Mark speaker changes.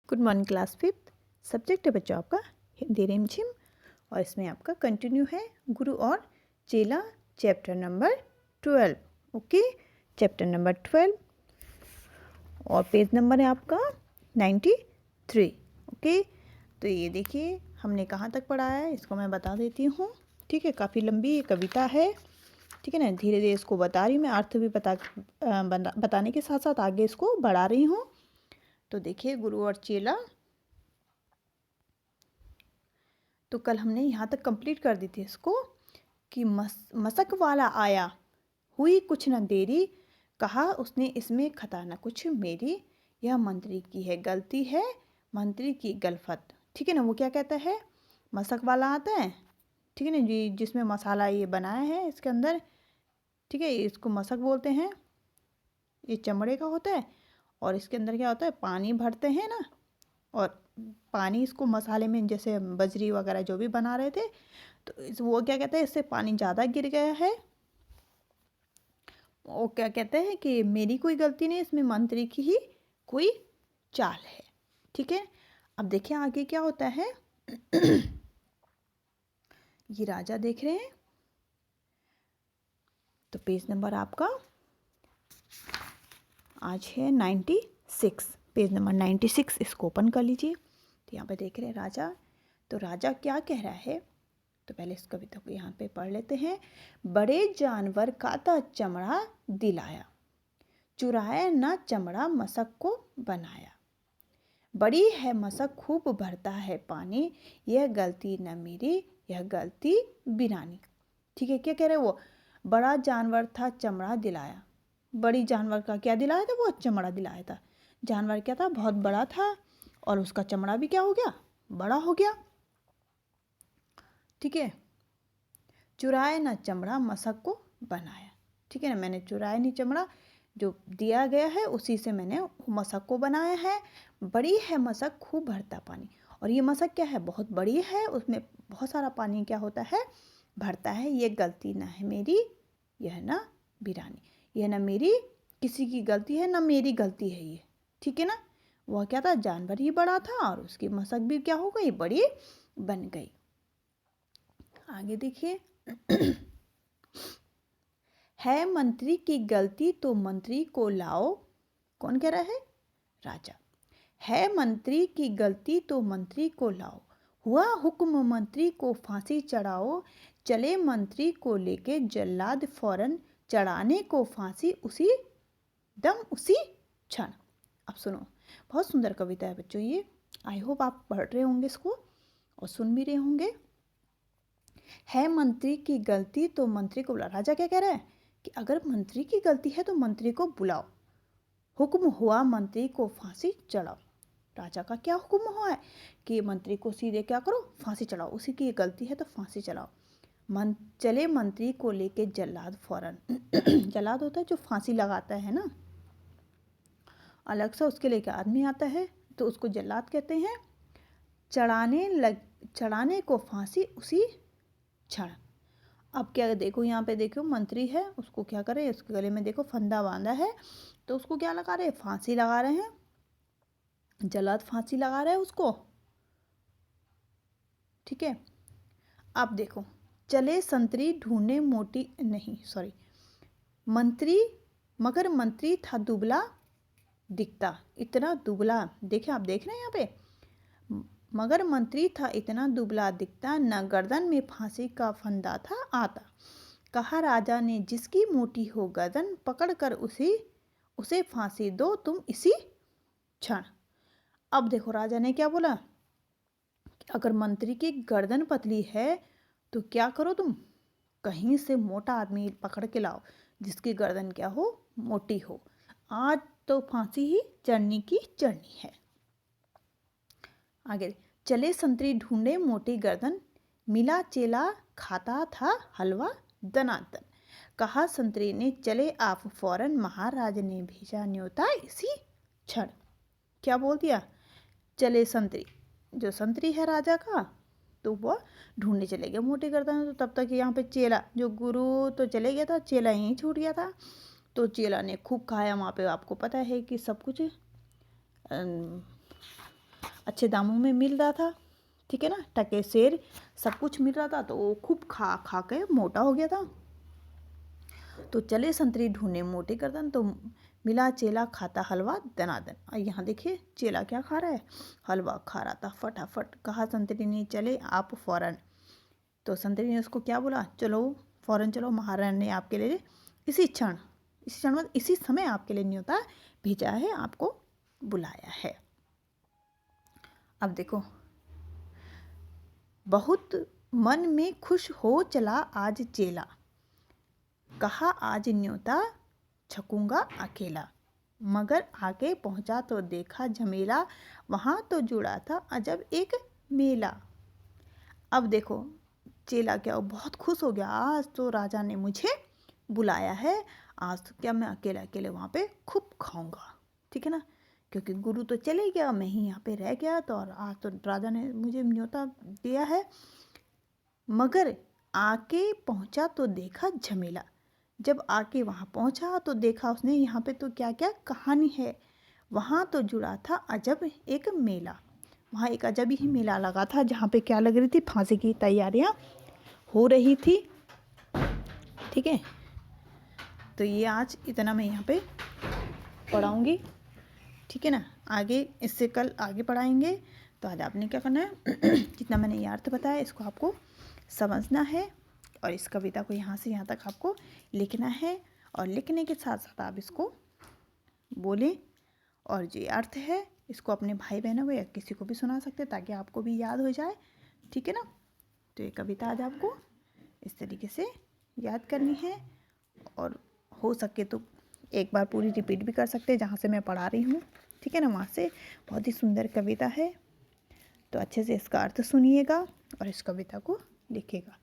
Speaker 1: Good morning class fifth. Subject है बच्चों आपका हिंदी रिमझिम और इसमें आपका कंटिन्यू है गुरु और चेला chapter number 12। Okay, chapter number 12 और पेज नंबर है आपका 93। ओके, तो ये देखिए हमने कहाँ तक पढ़ा है इसको मैं बता देती हूँ। ठीक है, काफ़ी लंबी ये कविता है। ठीक है ना, धीरे धीरे इसको बता रही मैं, अर्थ भी बताने के साथ साथ आगे इसको बढ़ा रही हूँ। तो देखिए गुरु और चेला, तो कल हमने यहाँ तक कंप्लीट कर दी थी इसको कि मशक वाला आया, हुई कुछ न देरी, कहा उसने इसमें खता न कुछ मेरी, यह मंत्री की है गलती है, मंत्री की गलफत। ठीक है ना, वो क्या कहता है, मशक वाला आता है, ठीक है ना जी, जिसमें मसाला ये बनाया है इसके अंदर। ठीक है, इसको मशक बोलते हैं, ये चमड़े का होता है और इसके अंदर क्या होता है, पानी भरते हैं ना, और पानी इसको मसाले में जैसे बजरी वगैरह जो भी बना रहे थे, तो वो क्या कहते हैं, इससे पानी ज़्यादा गिर गया है, वो क्या कहते हैं कि मेरी कोई गलती नहीं, इसमें मंत्री की ही कोई चाल है। ठीक है, अब देखिए आगे क्या होता है। ये राजा देख रहे हैं, तो पेज नंबर आपका आज है 96, पेज नंबर 96 इसको ओपन कर लीजिए। तो यहाँ पे देख रहे हैं राजा, तो राजा क्या कह रहा है, तो पहले इस कविता को यहाँ पे पढ़ लेते हैं। बड़े जानवर का था चमड़ा दिलाया, चुराया न चमड़ा मशक को बनाया, बड़ी है मशक खूब भरता है पानी, यह गलती न मेरी यह गलती बिरानी। ठीक है, क्या कह रहे वो, बड़ा जानवर था चमड़ा दिलाया, बड़ी जानवर का क्या दिलाया था, वो चमड़ा दिलाया था। जानवर क्या था, बहुत बड़ा था और उसका चमड़ा भी क्या हो गया, बड़ा हो गया। ठीक है, चुराए ना चमड़ा मशक को बनाया। ठीक है ना, मैंने चुराया नहीं चमड़ा, जो दिया गया है उसी से मैंने मशक को बनाया है। बड़ी है मशक खूब भरता पानी, और ये मशक क्या है, बहुत बड़ी है, उसमें बहुत सारा पानी क्या होता है, भरता है। ये गलती ना है मेरी यह ना बिरानी, यह ना मेरी किसी की गलती है ना मेरी गलती है ये। ठीक है ना, वह क्या था, जानवर ही बड़ा था और उसकी मशक भी क्या हो गई, बड़ी बन गई। आगे देखिए। है मंत्री की गलती तो मंत्री को लाओ, कौन कह रहा है, राजा। है मंत्री की गलती तो मंत्री को लाओ, हुआ हुक्म मंत्री को फांसी चढ़ाओ, चले मंत्री को लेके जल्लाद फौरन, चढ़ाने को फांसी उसी दम उसी क्षण। अब सुनो, बहुत सुंदर कविता है बच्चों ये, आई होप आप पढ़ रहे होंगे इसको और सुन भी रहे होंगे। है मंत्री की गलती तो मंत्री को बुलाओ, राजा क्या कह रहा है कि अगर मंत्री की गलती है तो मंत्री को बुलाओ, हुक्म हुआ मंत्री को फांसी चढ़ाओ। राजा का क्या हुक्म हुआ है कि मंत्री को सीधे क्या करो, फांसी चढ़ाओ, उसी की गलती है तो फांसी चढ़ाओ। चले मंत्री को लेके जल्लाद फौरन। जल्लाद होता है जो फांसी लगाता है ना, अलग से उसके लेके आदमी आता है तो उसको जल्लाद कहते हैं। चढ़ाने को फांसी उसी क्षण। अब क्या देखो, यहाँ पे देखो मंत्री है, उसको क्या करे, उसके गले में देखो फंदा बांधा है, तो उसको क्या लगा रहे हैं, फांसी लगा रहे हैं, जल्लाद फांसी लगा रहा है उसको। ठीक है, अब देखो, चले संतरी ढूंढने मोटी नहीं सॉरी मंत्री, मगर मंत्री था दुबला दिखता, इतना दुबला, देखे आप देख रहे हैं यहाँ पे, मगर मंत्री था इतना दुबला दिखता, न गर्दन में फांसी का फंदा था आता, कहा राजा ने जिसकी मोटी हो गर्दन, पकड़ कर उसे फांसी दो तुम इसी क्षण। अब देखो राजा ने क्या बोला, अगर मंत्री की गर्दन पतली है तो क्या करो तुम, कहीं से मोटा आदमी पकड़ के लाओ जिसकी गर्दन क्या हो, मोटी हो, आज तो फांसी ही चढ़नी की चढ़नी है। आगे, चले संतरी ढूंढे मोटी गर्दन, मिला चेला खाता था हलवा दनादन, कहा संतरी ने चले आप फौरन, महाराज ने भेजा न्योता इसी क्षण। क्या बोल दिया, चले संतरी, जो संतरी है राजा का, तो वह ढूंढने चले गए मोटी गर्दन। तो तब तक यहाँ पे चेला, जो गुरु तो चले गया था, चेला यहीं छूट गया था। तो चेला ने खूब खाया वहाँ पे, आपको पता है कि सब कुछ अच्छे दामों में मिल रहा था, ठीक है ना, टके सेर सब कुछ मिल रहा था, तो वो खूब खा खा के मोटा हो गया था। तो चले संतरी ढूंढने मोटे गर्दन, तो मिला चेला खाता हलवा दनादन। और यहाँ देखिए चेला क्या खा रहा है, हलवा खा रहा था फटाफट। कहा संतरी ने चले आप फौरन। तो संतरी ने उसको क्या बोला, चलो फौरन चलो, महारानी ने आपके लिए इसी क्षण मतलब इसी समय आपके लिए न्योता भेजा है, आपको बुलाया है। अब देखो, बहुत मन में खुश हो चला आज चेला, कहा आज न्योता छकूंगा अकेला। मगर आगे पहुंचा तो देखा झमेला, वहाँ तो जुड़ा था अजब एक मेला। अब देखो चेला क्या बहुत खुश हो गया, आज तो राजा ने मुझे बुलाया है, आज तो क्या मैं अकेले अकेले वहाँ पे खूब खाऊंगा, ठीक है ना, क्योंकि गुरु तो चले गया, मैं ही यहाँ पे रह गया, तो और आज तो राजा ने मुझे न्योता दिया है। मगर आके पहुँचा तो देखा झमेला, जब आके वहाँ पहुँचा तो देखा उसने यहाँ पे तो क्या क्या कहानी है। वहाँ तो जुड़ा था अजब एक मेला, वहाँ एक अजब ही मेला लगा था, जहाँ पे क्या लग रही थी, फांसी की तैयारियाँ हो रही थी, ठीक है। तो ये आज इतना मैं यहाँ पे पढ़ाऊँगी, ठीक है ना, आगे इससे कल आगे पढ़ाएंगे। तो आज आपने क्या करना है जितना मैंने ये अर्थ बताया इसको आपको समझना है, और इस कविता को यहाँ से यहाँ तक आपको लिखना है, और लिखने के साथ साथ आप इसको बोलें, और जो अर्थ है इसको अपने भाई बहनों को या किसी को भी सुना सकते हैं, ताकि आपको भी याद हो जाए, ठीक है ना। तो ये कविता आज आपको इस तरीके से याद करनी है, और हो सके तो एक बार पूरी रिपीट भी कर सकते हैं जहाँ से मैं पढ़ा रही हूँ, ठीक है ना, वहाँ से। बहुत ही सुंदर कविता है, तो अच्छे से इसका अर्थ सुनिएगा और इस कविता को लिखिएगा।